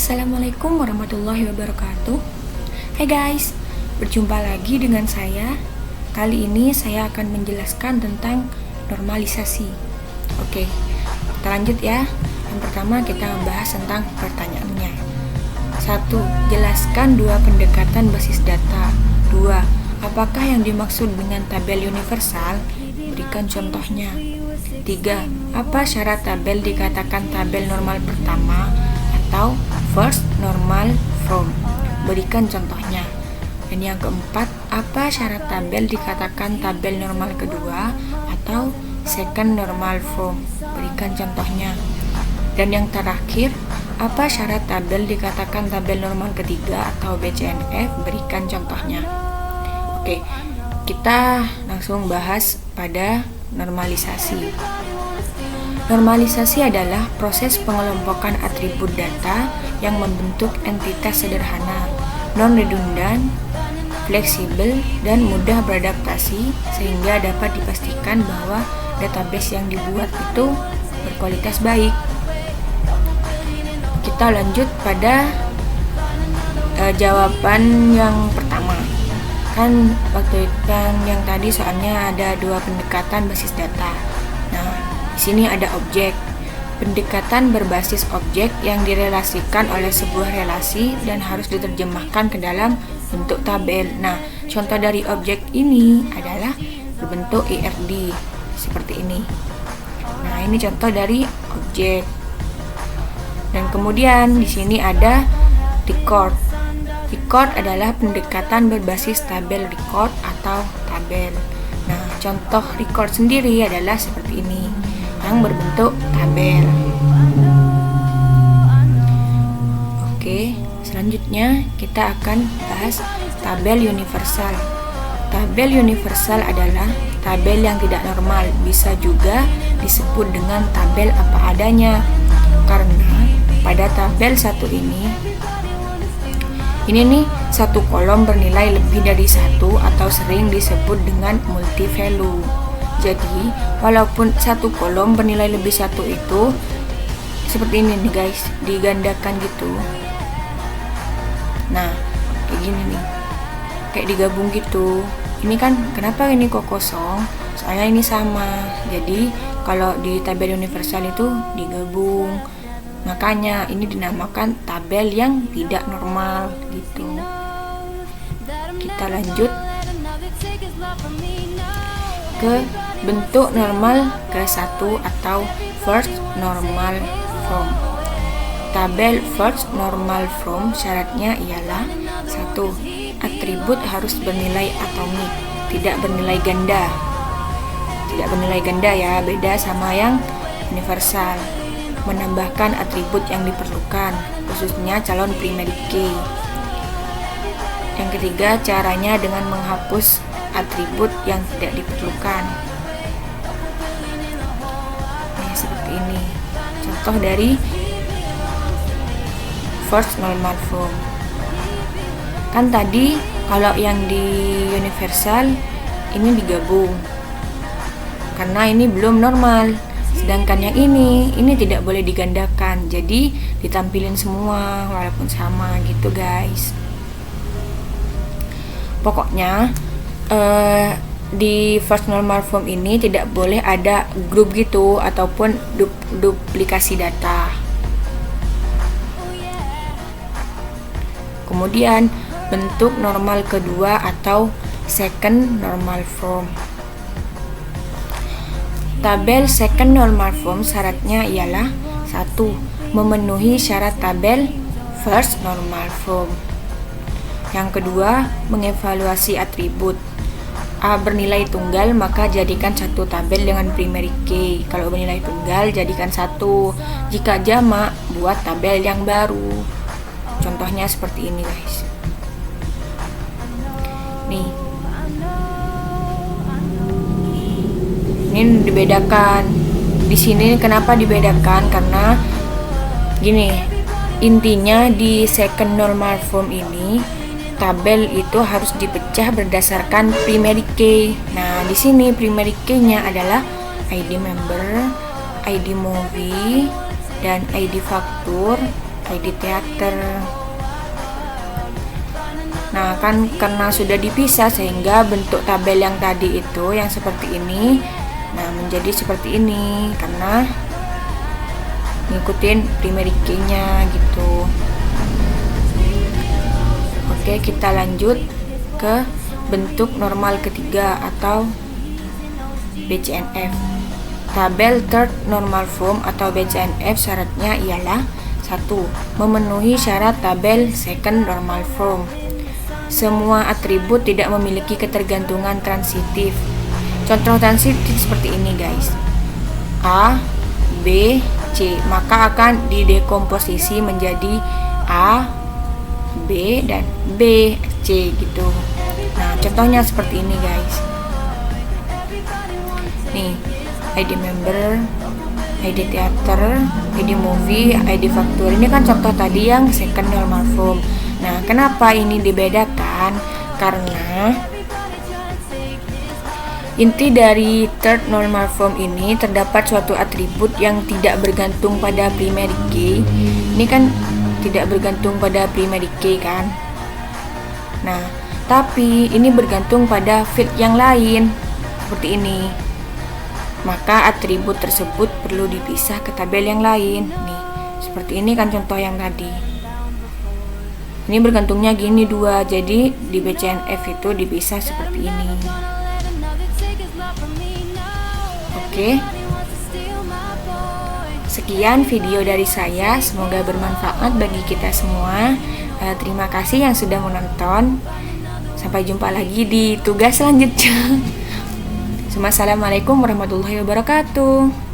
Assalamualaikum warahmatullahi wabarakatuh. Hai guys, berjumpa lagi dengan saya. Kali ini saya akan menjelaskan tentang normalisasi. Oke, kita lanjut ya. Yang pertama kita membahas tentang pertanyaannya. 1. Jelaskan dua pendekatan basis data. 2. Apakah yang dimaksud dengan tabel universal? Berikan contohnya. 3. Apa syarat tabel dikatakan tabel normal pertama atau first normal form? Berikan contohnya. Dan yang keempat, apa syarat tabel dikatakan tabel normal kedua atau second normal form? Berikan contohnya. Dan yang terakhir, apa syarat tabel dikatakan tabel normal ketiga atau BCNF? Berikan contohnya. Oke, kita langsung bahas pada normalisasi. Normalisasi adalah proses pengelompokan atribut data yang membentuk entitas sederhana, non-redundan, fleksibel, dan mudah beradaptasi sehingga dapat dipastikan bahwa database yang dibuat itu berkualitas baik. Kita lanjut pada jawaban yang pertama. Kan waktu yang tadi soalnya ada dua pendekatan basis data. Nah, di sini ada objek. Pendekatan berbasis objek yang direlasikan oleh sebuah relasi dan harus diterjemahkan ke dalam bentuk tabel. Nah, contoh dari objek ini adalah berbentuk IRD seperti ini. Nah, ini contoh dari objek. Dan kemudian di sini ada record. Record adalah pendekatan berbasis tabel record atau tabel. Nah, contoh record sendiri adalah seperti ini, yang berbentuk tabel. Oke, selanjutnya kita akan bahas tabel universal. Tabel universal adalah tabel yang tidak normal, bisa juga disebut dengan tabel apa adanya. Karena pada tabel satu ini nih satu kolom bernilai lebih dari satu atau sering disebut dengan multi value. Jadi walaupun satu kolom bernilai lebih satu itu seperti ini nih guys, digandakan gitu. Nah, kayak gini nih, kayak digabung gitu. Ini kan kenapa ini kok kosong? Soalnya ini sama. Jadi kalau di tabel universal itu digabung. Makanya ini dinamakan tabel yang tidak normal gitu. Kita lanjut ke bentuk normal ke-1 atau first normal form. Tabel first normal form syaratnya ialah 1. Atribut harus bernilai atomik, tidak bernilai ganda. Tidak bernilai ganda ya, beda sama yang universal. Menambahkan atribut yang diperlukan, khususnya calon primary key. Yang ketiga, caranya dengan menghapus atribut yang tidak diperlukan. Nah, seperti ini. Contoh dari first normal form. Kan tadi kalau yang di universal ini digabung. Karena ini belum normal. Sedangkan yang ini tidak boleh digandakan, jadi ditampilin semua walaupun sama gitu guys. Pokoknya di first normal form ini tidak boleh ada grup gitu ataupun duplikasi data. Kemudian bentuk normal kedua atau second normal form. Tabel second normal form syaratnya ialah 1. Memenuhi syarat tabel first normal form. Yang kedua, mengevaluasi atribut. A bernilai tunggal, maka jadikan satu tabel dengan primary key. Kalau bernilai tunggal, jadikan satu. Jika jamak, buat tabel yang baru. Contohnya seperti ini guys. Nih, ini dibedakan. Di sini kenapa dibedakan? Karena gini, intinya di second normal form ini tabel itu harus dipecah berdasarkan primary key. Nah, di sini primary key-nya adalah ID member, ID movie, dan ID faktur, ID teater. Nah, kan karena sudah dipisah sehingga bentuk tabel yang tadi itu yang seperti ini, nah menjadi seperti ini karena ngikutin primary key-nya gitu. Oke, kita lanjut ke bentuk normal ketiga atau BCNF. Tabel third normal form atau BCNF syaratnya ialah 1. Memenuhi syarat tabel second normal form. Semua atribut tidak memiliki ketergantungan transitif. Contoh transitif seperti ini guys. A, B, C. Maka akan didekomposisi menjadi A, B, dan B, C gitu. Nah, contohnya seperti ini guys. Nih, ID member, ID theater, ID movie, ID factory. Ini kan contoh tadi yang second normal form. Nah, kenapa ini dibedakan? Karena inti dari third normal form ini terdapat suatu atribut yang tidak bergantung pada primary key. Ini kan tidak bergantung pada primary key kan. Nah, tapi ini bergantung pada field yang lain seperti ini. Maka atribut tersebut perlu dipisah ke tabel yang lain. Nih, seperti ini kan contoh yang tadi. Ini bergantungnya gini dua, jadi di BCNF itu dipisah seperti ini. Oke. Sekian video dari saya, semoga bermanfaat bagi kita semua. Terima kasih yang sudah menonton. Sampai jumpa lagi di tugas selanjutnya. Assalamualaikum warahmatullahi wabarakatuh.